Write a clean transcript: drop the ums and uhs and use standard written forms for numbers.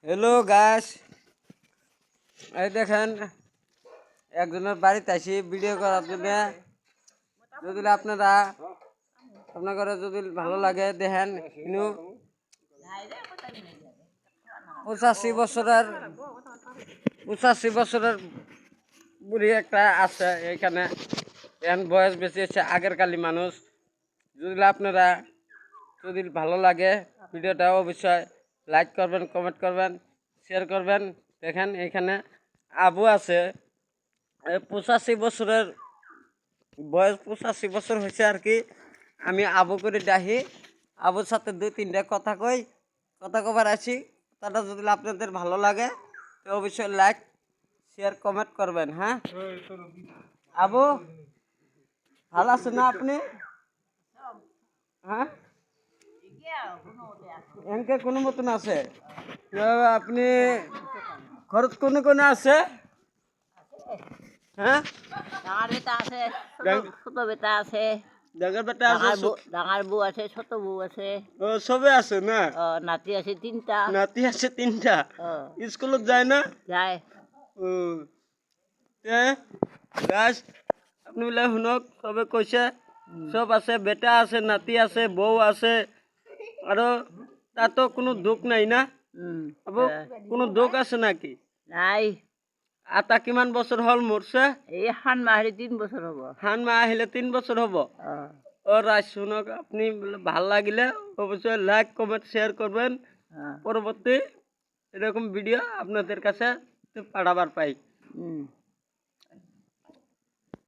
Hello guys, এই দেখেন একজনের বাড়িতে আসি ভিডিও করার জন্য। যদি আপনাদের যদি ভালো লাগে দেখেন, কিন্তু 85 বছরের বুড়ি একটা আছে এখানে। এখন বয়স বেশি হচ্ছে, আগের কালী মানুষ। যদি ভালো লাগে ভিডিওটা অবশ্যই লাইক করবেন, কমেন্ট করবেন, শেয়ার করবেন। দেখেন এখানে আবু আছে, 85 বছরের বয়স, 85 বছর হয়েছে আর কি। আমি আবু করে ডাহি, আবুর সাথে 2-3টা কথা কবার আছি। তাটা যদি আপনাদের ভালো লাগে তো অবশ্যই লাইক শেয়ার কমেন্ট করবেন। হ্যাঁ আবু, ভালো আছেন না আপনি? হ্যাঁ, এনকে কোনো মতন আছে। আপনি খরচ কোনে আছে? হ্যাঁ, ডাঙার বেটা আছে, ছোট বেটা আছে, ডাঙার বেটা আছে, ডাঙার বউ আছে, ছোট বউ আছে, ও সবে আছে না? নাতি আছে 3টা। নাতি আছে 3টা। স্কুলত যায় না? যায়। ও গাছ, আপনি বলে শুনক, সবে কৈছে সব আছে, বেটা আছে, নাতি আছে, বউ আছে, আৰু তাতো কোনো দুখ নাই না? কোনো দুখ আছে নাকি? নাই। আটা কিমান বছর হল মরছে? এই হান মাহরি 3 বছর হব। হান মা আহিলে 3 বছর হব। ও রাজ, শুনক, আপনি ভাল লাগিলে অবশ্যই লাইক কমেন্ট শেয়ার করবেন। পরবর্তী এরকম ভিডিও আপনাদের কাছে পাঠাবার পাই।